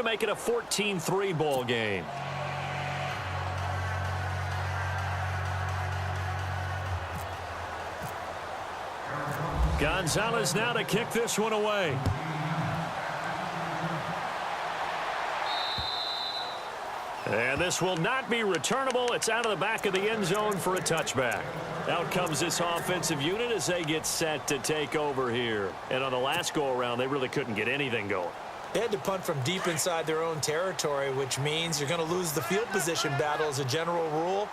to make it a 14-3 ball game. Gonzalez now to kick this one away. And this will not be returnable. It's out of the back of the end zone for a touchback. Out comes this offensive unit as they get set to take over here. And on the last go-around, they really couldn't get anything going. They had to punt from deep inside their own territory, which means you're going to lose the field position battle as a general rule.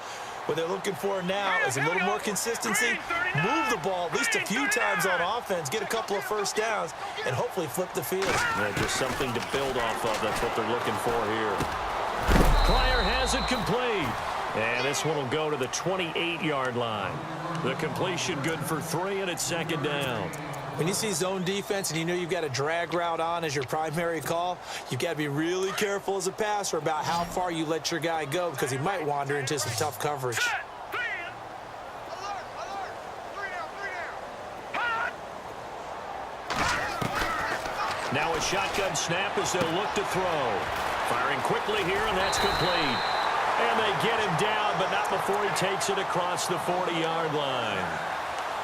What they're looking for now is a little more consistency, move the ball at least a few times on offense, get a couple of first downs, and hopefully flip the field. Yeah, just something to build off of. That's what they're looking for here. Pryor has it complete. And this one will go to the 28-yard line. The completion good for 3, and it's second down. When you see zone defense and you know you've got a drag route on as your primary call, you've got to be really careful as a passer about how far you let your guy go because he might wander into some tough coverage. Now a shotgun snap as they'll look to throw. Firing quickly here, and that's complete. And they get him down, but not before he takes it across the 40-yard line.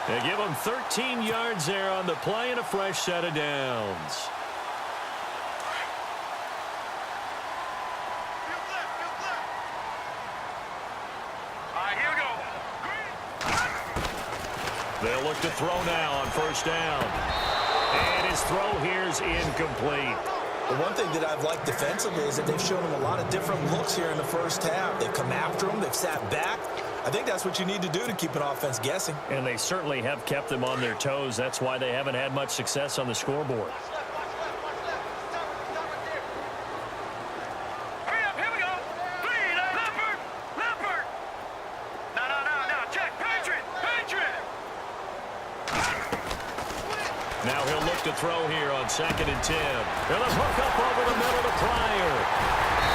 They give him 13 yards there on the play and a fresh set of downs. They'll look to throw now on first down. And his throw here is incomplete. The one thing that I've liked defensively is that they've shown him a lot of different looks here in the first half. They've come after him. They've sat back. I think that's what you need to do to keep an offense guessing. And they certainly have kept them on their toes. That's why they haven't had much success on the scoreboard. Now he'll look to throw here on 2nd and 10. Gonna hook up over the middle to Pryor.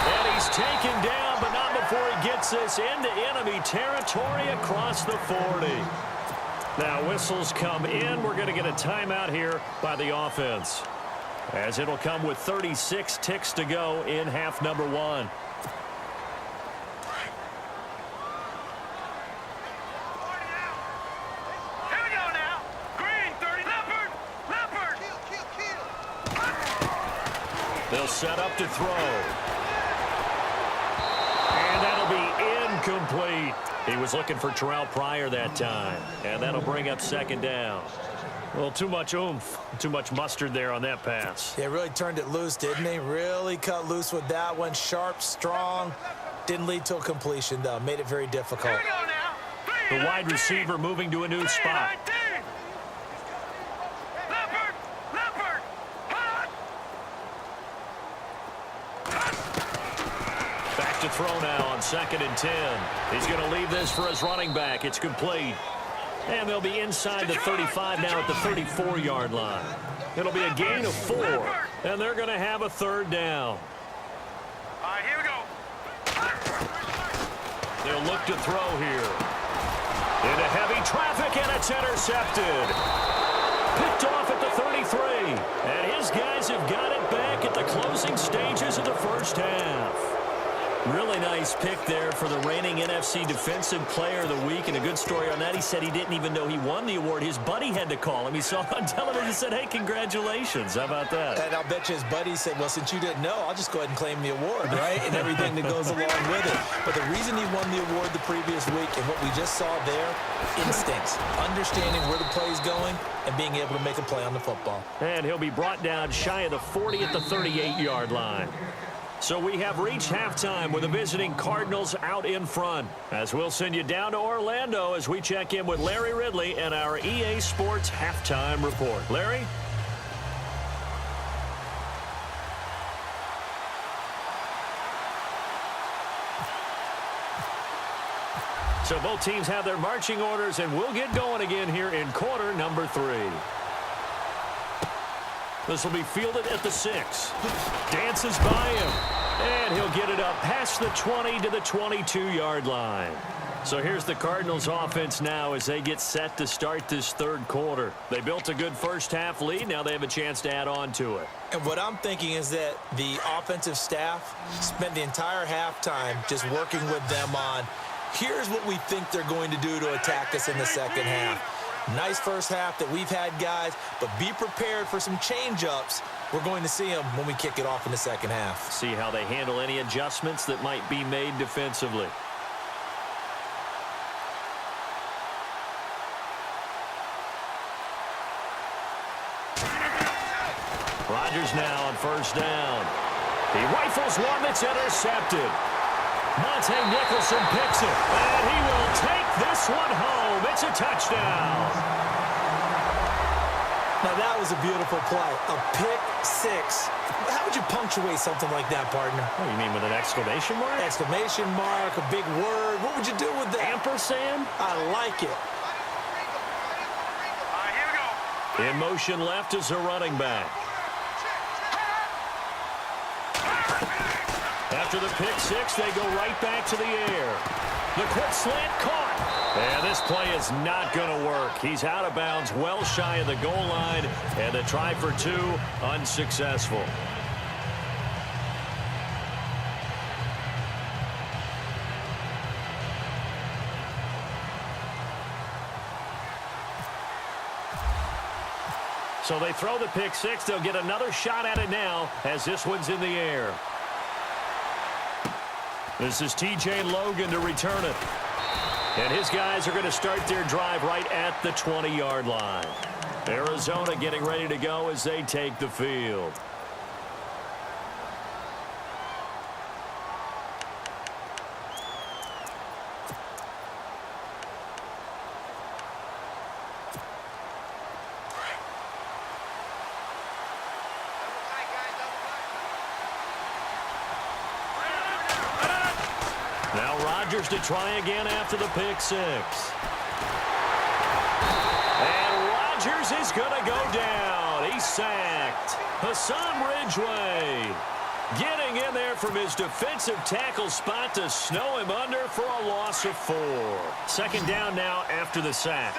And he's taken down, but not before he gets this into enemy territory across the 40. Now whistles come in. We're going to get a timeout here by the offense, as it'll come with 36 ticks to go in half number 1. They'll set up to throw. And that'll be incomplete. He was looking for Terrell Pryor that time. And that'll bring up second down. Well, too much oomph, too much mustard there on that pass. They really turned it loose, didn't they? Really cut loose with that one. Sharp, strong. Didn't lead to a completion, though. Made it very difficult. The wide receiver moving to a new spot. To throw now on 2nd and 10. He's going to leave this for his running back. It's complete. And they'll be inside the 35 now at the 34-yard line. It'll be a gain of 4. And they're going to have a third down. All right, here we go. They'll look to throw here. Into heavy traffic, and it's intercepted. Picked off at the 33. And his guys have got it back at the closing stages of the first half. Really nice pick there for the reigning NFC Defensive Player of the Week, and a good story on that. He said he didn't even know he won the award. His buddy had to call him. He saw it on television and said, hey, congratulations. How about that? And I'll bet you his buddy said, well, since you didn't know, I'll just go ahead and claim the award, right? And everything that goes along with it. But the reason he won the award the previous week and what we just saw there, instincts, understanding where the play is going and being able to make a play on the football. And he'll be brought down shy of the 40 at the 38-yard line. So we have reached halftime with the visiting Cardinals out in front, as we'll send you down to Orlando as we check in with Larry Ridley and our EA Sports Halftime Report. Larry? So both teams have their marching orders, and we'll get going again here in quarter number 3. This will be fielded at the 6. Dances by him. And he'll get it up past the 20 to the 22-yard line. So here's the Cardinals offense now as they get set to start this third quarter. They built a good first-half lead. Now they have a chance to add on to it. And what I'm thinking is that the offensive staff spent the entire halftime just working with them on, here's what we think they're going to do to attack us in the second half. Nice first half that we've had, guys, but be prepared for some change-ups. We're going to see them when we kick it off in the second half. See how they handle any adjustments that might be made defensively. Rodgers now on first down. He rifles one that's intercepted. Monte Nicholson picks it, and he will take this one home. It's a touchdown. Now, that was a beautiful play. A pick six. How would you punctuate something like that, partner? What do you mean, with an exclamation mark? Exclamation mark, a big word. What would you do with that? Ampersand? I like it. Here we go. In motion left is a running back. After the pick six, they go right back to the air. The quick slant caught. And this play is not going to work. He's out of bounds, well shy of the goal line, and the try for two, unsuccessful. So they throw the pick six. They'll get another shot at it now as this one's in the air. This is T.J. Logan to return it. And his guys are going to start their drive right at the 20-yard line. Arizona getting ready to go as they take the field. Now Rodgers to try again after the pick six. And Rodgers is going to go down. He's sacked. Hassan Ridgeway getting in there from his defensive tackle spot to snow him under for a loss of 4. Second down now after the sack.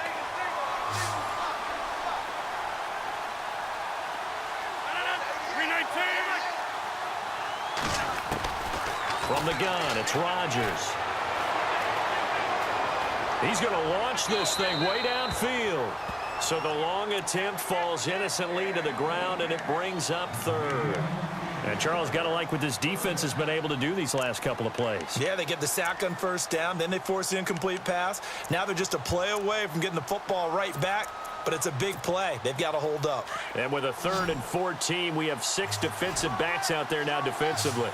From the gun, it's Rodgers. He's going to launch this thing way downfield. So the long attempt falls innocently to the ground, and it brings up third. And Charles, got to like what this defense has been able to do these last couple of plays. Yeah, they get the sack on first down, then they force the incomplete pass. Now they're just a play away from getting the football right back, but it's a big play. They've got to hold up. And with a 3rd and 14, we have 6 defensive backs out there now defensively.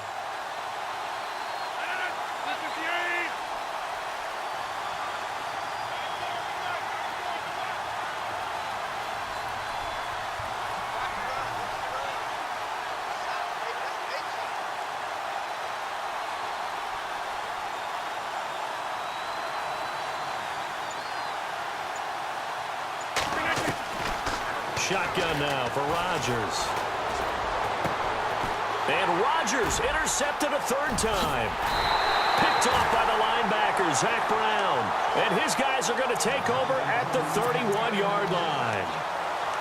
Shotgun now for Rodgers. And Rodgers intercepted a 3rd time. Picked off by the linebacker, Zach Brown. And his guys are going to take over at the 31-yard line.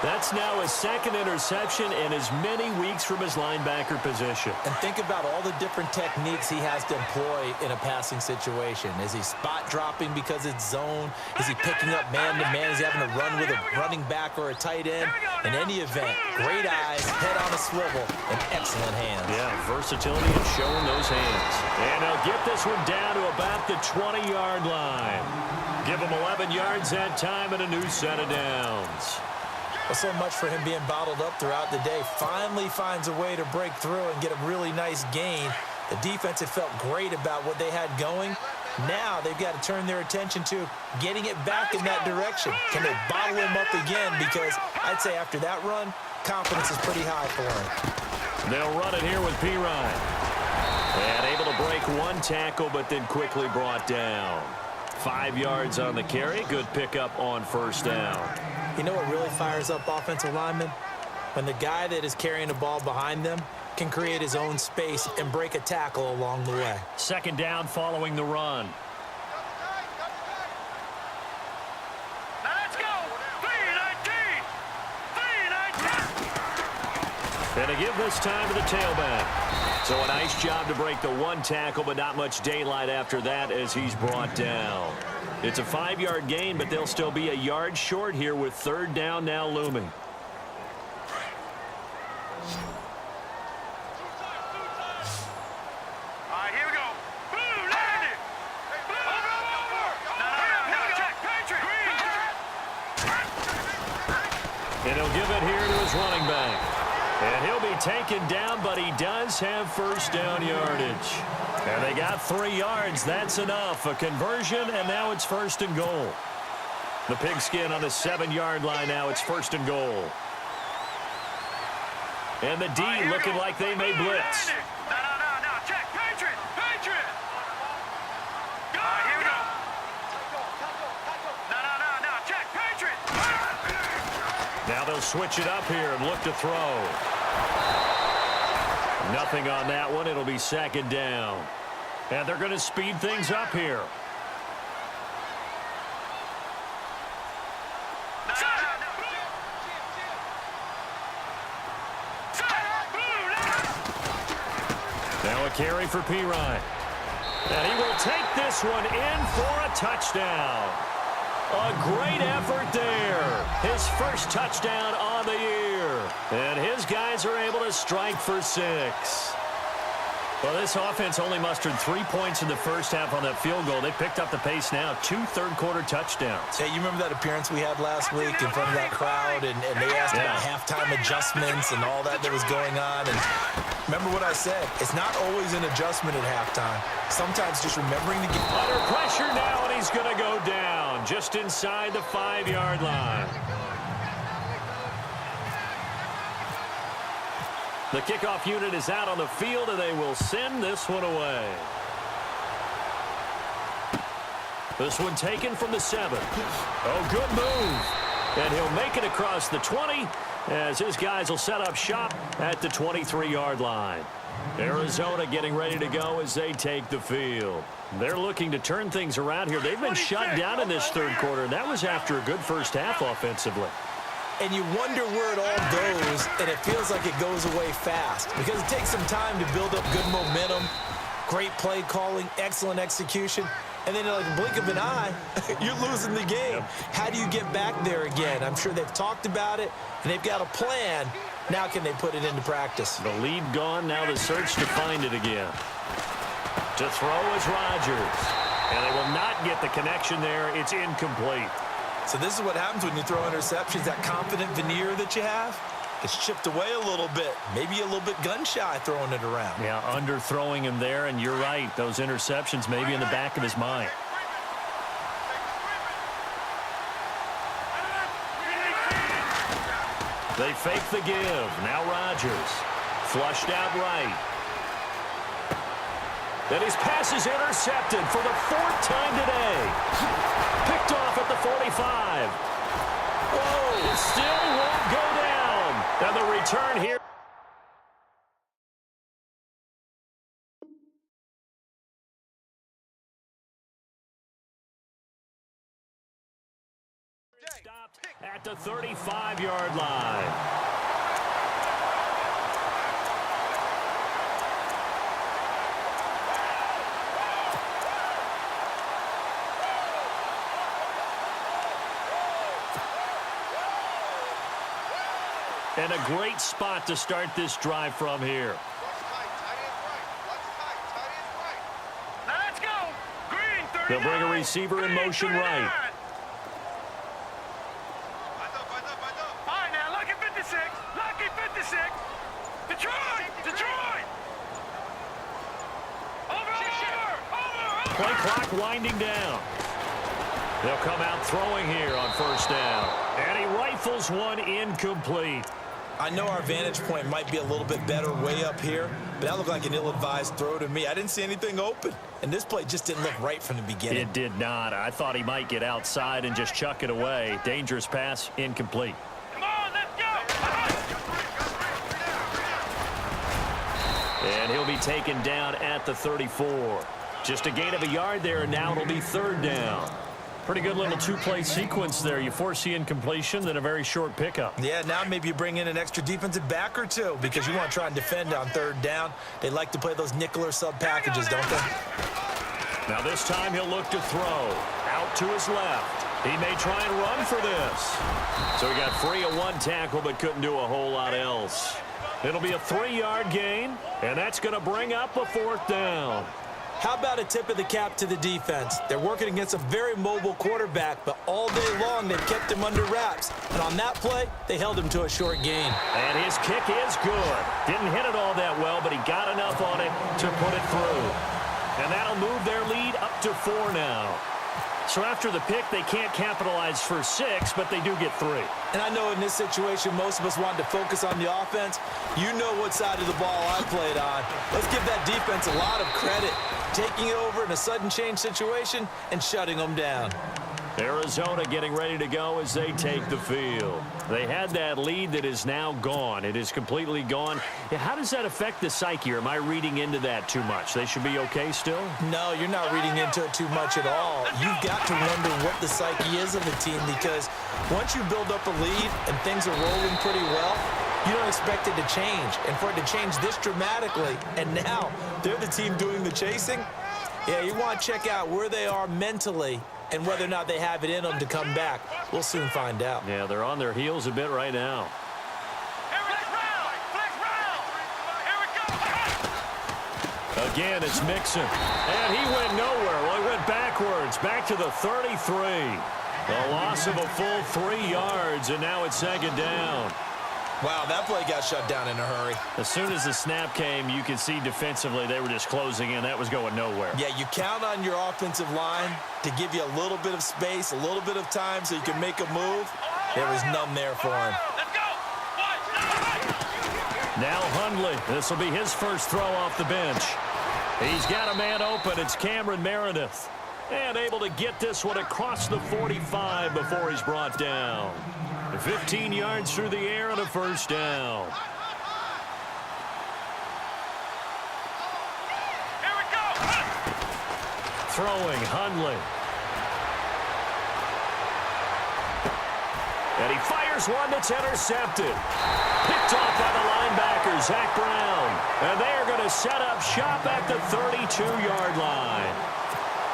That's now his 2nd interception in as many weeks from his linebacker position. And think about all the different techniques he has to employ in a passing situation. Is he spot dropping because it's zone? Is he picking up man-to-man? Is he having to run with a running back or a tight end? In any event, great eyes, head on a swivel, and excellent hands. Yeah, versatility and showing those hands. And he'll get this one down to about the 20-yard line. Give him 11 yards that time and a new set of downs. Well, so much for him being bottled up throughout the day. Finally finds a way to break through and get a really nice gain. The defense had felt great about what they had going. Now they've got to turn their attention to getting it back in that direction. Can they bottle him up again? Because I'd say after that run, confidence is pretty high for him. They'll run it here with Pirine. And able to break one tackle, but then quickly brought down. 5 yards on the carry. Good pickup on first down. You know what really fires up offensive linemen? When the guy that is carrying the ball behind them can create his own space and break a tackle along the way. Second down following the run. Let's go. 3-19. 3-19. And to give this time to the tailback. So a nice job to break the one tackle, but not much daylight after that as he's brought down. It's a 5-yard gain, but they'll still be a yard short here with third down now looming. All right, here we go. Blue, land it. Over. No, check. Patrick. And he'll give it here to his running back. And he'll be taken down, but he does have first down yardage. And they got 3 yards. That's enough. A conversion, and now it's first and goal. The pigskin on the 7-yard line now. It's first and goal. And the D looking like they may blitz. No. Check. Patriot. All right, here we go. No. Check. Patriot. Now they'll switch it up here and look to throw. Nothing on that one. It'll be second down. And they're going to speed things up here. Now a carry for Pirine. And he will take this one in for a touchdown. A great effort there. His first touchdown on the year. And his guys are able to strike for 6. Well, this offense only mustered 3 points in the first half on that field goal. They picked up the pace now. 2 third-quarter touchdowns. Hey, you remember that appearance we had last week in front of that crowd, and they asked about halftime adjustments and all that was going on. And remember what I said. It's not always an adjustment at halftime. Sometimes just remembering to get under pressure now, and he's going to go down just inside the 5-yard line. The kickoff unit is out on the field, and they will send this one away. This one taken from the 7. Oh, good move. And he'll make it across the 20 as his guys will set up shop at the 23-yard line. Arizona getting ready to go as they take the field. They're looking to turn things around here. They've been shut down in this third quarter, and that was after a good first half offensively. And you wonder where it all goes, and it feels like it goes away fast because it takes some time to build up good momentum, great play calling, excellent execution, and then in like a blink of an eye, you're losing the game. Yep. How do you get back there again? I'm sure they've talked about it, and they've got a plan. Now can they put it into practice? The lead gone, now the search to find it again. To throw is Rodgers, and they will not get the connection there. It's incomplete. So this is what happens when you throw interceptions. That confident veneer that you have gets chipped away a little bit. Maybe a little bit gun-shy throwing it around. Yeah, underthrowing him there, and you're right. Those interceptions maybe in the back of his mind. They fake the give. Now Rodgers. Flushed out right. And his pass is intercepted for the 4th time today. Picked off at the 45. Whoa, still won't go down. And the return here. Stopped at the 35-yard line. And a great spot to start this drive from here. Let's go. Green, 39. They'll bring a receiver in motion right. All right, now, lucky 56. Lucky 56. Detroit. Over. Play clock winding down. They'll come out throwing here on first down. And he rifles one incomplete. I know our vantage point might be a little bit better way up here, but that looked like an ill-advised throw to me. I didn't see anything open, and this play just didn't look right from the beginning. It did not. I thought he might get outside and just chuck it away. Dangerous pass, incomplete. Come on, let's go. be taken down at the 34. Just a gain of a yard there, and now it'll be third down. Pretty good little two-play sequence there. You force the incompletion, then a very short pickup. Yeah, now maybe you bring in an extra defensive back or two because you want to try and defend on third down. They like to play those nickel or sub packages, don't they? Now this time he'll look to throw. Out to his left. He may try and run for this. So he got free of one tackle but couldn't do a whole lot else. It'll be a 3-yard gain, and that's going to bring up a fourth down. How about a tip of the cap to the defense? They're working against a very mobile quarterback, but all day long they've kept him under wraps. And on that play, they held him to a short gain. And his kick is good. Didn't hit it all that well, but he got enough on it to put it through. And that'll move their lead up to 4 now. So after the pick, they can't capitalize for 6, but they do get 3. And I know in this situation, most of us wanted to focus on the offense. You know what side of the ball I played on. Let's give that defense a lot of credit. Taking it over in a sudden change situation and shutting them down. Arizona getting ready to go as they take the field. They had that lead that is now gone. It is completely gone. How does that affect the psyche? Or am I reading into that too much? They should be okay still? No, you're not reading into it too much at all. You've got to wonder what the psyche is of the team because once you build up a lead and things are rolling pretty well, you don't expect it to change. And for it to change this dramatically, and now they're the team doing the chasing, yeah, you want to check out where they are mentally and whether or not they have it in them to come back. We'll soon find out. Yeah, they're on their heels a bit right now. Again, it's Mixon. And he went nowhere. Well, he went backwards, back to the 33. A loss of a full 3 yards, and now it's second down. Wow, that play got shut down in a hurry. As soon as the snap came, you could see defensively they were just closing in. That was going nowhere. Yeah, you count on your offensive line to give you a little bit of space, a little bit of time so you can make a move. There was none there for him. Now Hundley. This will be his first throw off the bench. He's got a man open. It's Cameron Meredith. And able to get this one across the 45 before he's brought down. 15 yards through the air and a first down. Here we go. Throwing Hundley. And he fires one that's intercepted. Picked off by the linebacker, Zach Brown. And they are going to set up shop at the 32-yard line.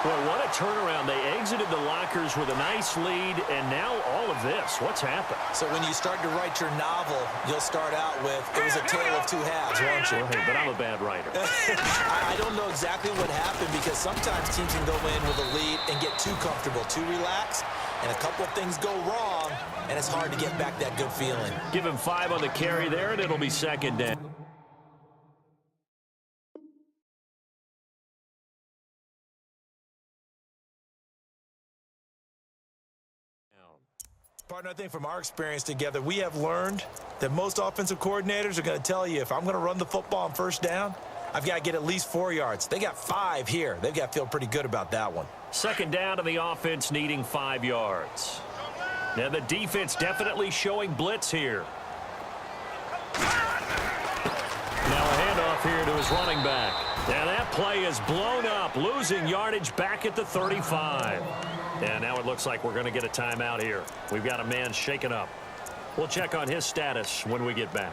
Boy, what a turnaround. They exited the lockers with a nice lead, and now all of this. What's happened? So when you start to write your novel, you'll start out with, it was a tale of two halves, won't you? Well, hey, but I'm a bad writer. I don't know exactly what happened because sometimes teams can go in with a lead and get too comfortable, too relaxed, and a couple of things go wrong, and it's hard to get back that good feeling. Give him 5 on the carry there, and it'll be second down. Partner, I think from our experience together, we have learned that most offensive coordinators are going to tell you if I'm going to run the football on first down, I've got to get at least 4 yards. They got 5 here. They've got to feel pretty good about that one. Second down to the offense needing 5 yards. Now the defense definitely showing blitz here. Now a handoff here to his running back. And that play is blown up, losing yardage back at the 35. And now it looks like we're going to get a timeout here. We've got a man shaken up. We'll check on his status when we get back.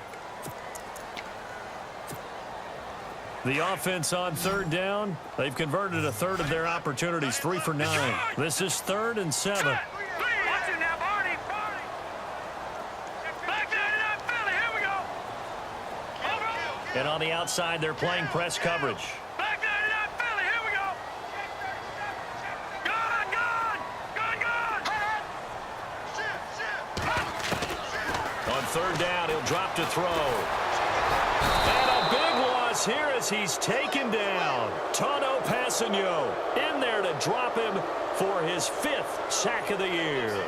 The offense on third down. They've converted a third of their opportunities, 3 for 9. This is 3rd and 7. Watch it now, Barney. Back there to that Philly. Here we go. And on the outside, they're playing press coverage. Back there to that Philly. Here we go. On third down, he'll drop to throw. And a big loss here as he's taken down. Tano Passanio in there to drop him for his 5th sack of the year.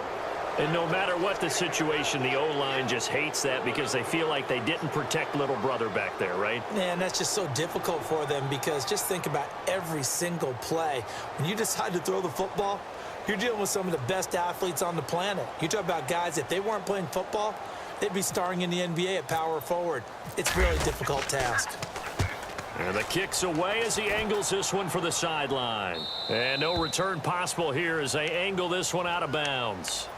And no matter what the situation, the O-line just hates that because they feel like they didn't protect little brother back there, right? Man, that's just so difficult for them because just think about every single play. When you decide to throw the football, you're dealing with some of the best athletes on the planet. You talk about guys, if they weren't playing football, they'd be starring in the NBA at power forward. It's a really difficult task. And the kick's away as he angles this one for the sideline. And no return possible here as they angle this one out of bounds.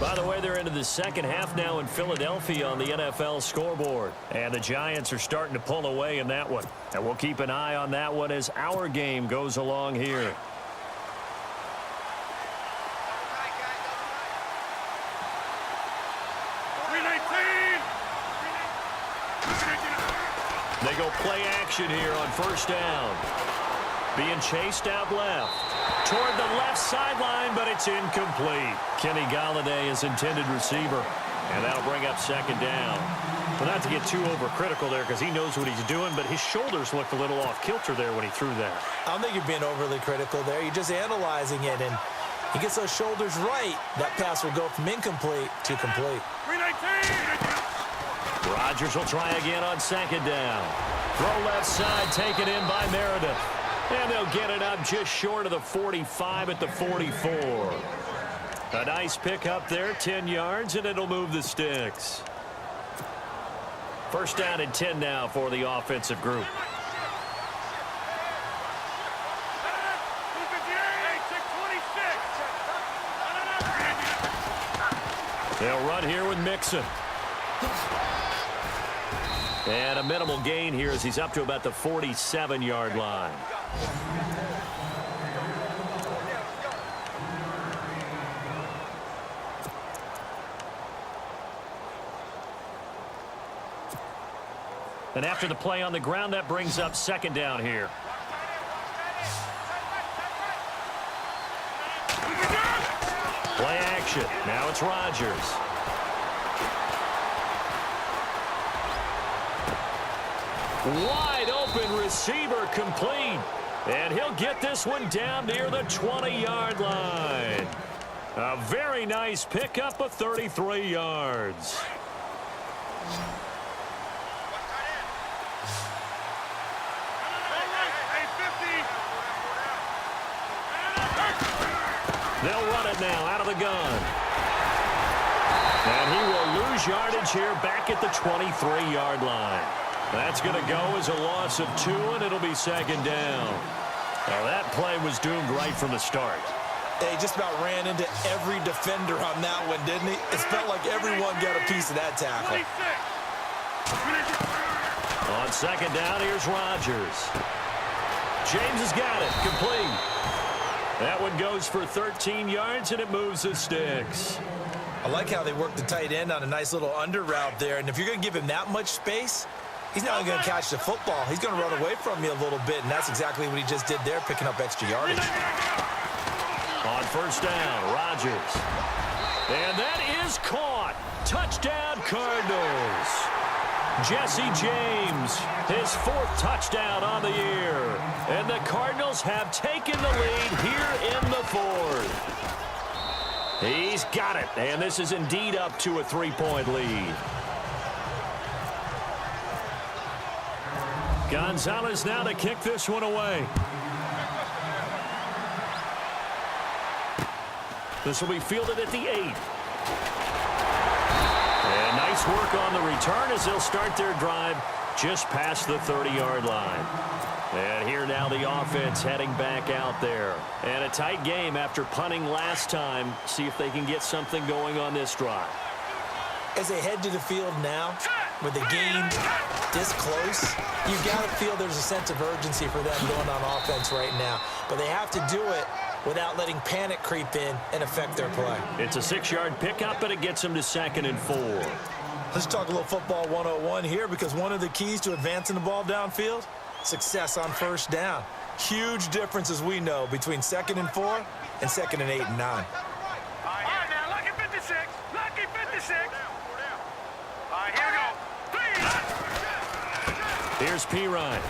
By the way, they're into the second half now in Philadelphia on the NFL scoreboard. And the Giants are starting to pull away in that one. And we'll keep an eye on that one as our game goes along here. They go play action here on first down. Being chased out left. Toward the left sideline, but it's incomplete. Kenny Galladay is intended receiver. And that'll bring up second down. Well, not to get too overcritical there because he knows what he's doing, but his shoulders looked a little off kilter there when he threw that. I don't think you're being overly critical there. You're just analyzing it, and he gets those shoulders right. That pass will go from incomplete to complete. 319! Rodgers will try again on second down. Throw left side, taken in by Meredith. And they'll get it up just short of the 45 at the 44. A nice pick up there, 10 yards, and it'll move the sticks. First down and 10 now for the offensive group. They'll run here with Mixon. And a minimal gain here as he's up to about the 47-yard line. And after the play on the ground, that brings up second down here. Play action. Now it's Rodgers. Wide open receiver complete. And he'll get this one down near the 20-yard line. A very nice pickup of 33 yards. They'll run it now out of the gun. And he will lose yardage here back at the 23-yard line. That's going to go as a loss of 2, and it'll be second down. Well, that play was doomed right from the start. He just about ran into every defender on that one, didn't he? It felt like everyone got a piece of that tackle. On second down, here's Rodgers. James has got it. Complete. That one goes for 13 yards, and it moves the sticks. I like how they work the tight end on a nice little under route there. And if you're going to give him that much space, he's not only going to catch the football, he's going to run away from you a little bit, and that's exactly what he just did there, picking up extra yardage. On first down, Rodgers. And that is caught. Touchdown, Cardinals. Jesse James, his 4th touchdown on the year. And the Cardinals have taken the lead here in the 4th. He's got it, and this is indeed up to a 3-point lead. Gonzalez now to kick this one away. This will be fielded at the 8. And nice work on the return as they'll start their drive just past the 30-yard line. And here now the offense heading back out there. And a tight game after punting last time. See if they can get something going on this drive. As they head to the field now, with the game this close, you've got to feel there's a sense of urgency for them going on offense right now. But they have to do it without letting panic creep in and affect their play. It's a 6-yard pickup, but it gets them to 2nd and 4. Let's talk a little football 101 here, because one of the keys to advancing the ball downfield, success on first down. Huge difference, as we know, between 2nd and 4 and 2nd and 8 and 9. All right, now, lucky 56. Lucky 56. All right, here we go. Please. Here's Pirine.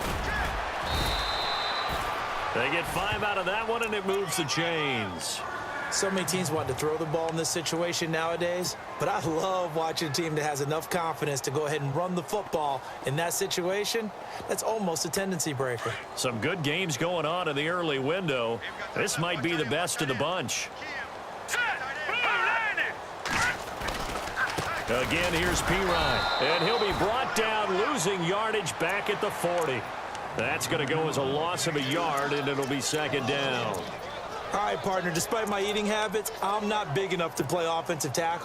They get 5 out of that one, and it moves the chains. So many teams want to throw the ball in this situation nowadays, but I love watching a team that has enough confidence to go ahead and run the football in that situation. That's almost a tendency breaker. Some good games going on in the early window. This might be the best of the bunch. Again, here's Pirine, and he'll be brought down, losing yardage back at the 40. That's going to go as a loss of a yard, and it'll be second down. All right, partner, despite my eating habits, I'm not big enough to play offensive tackle.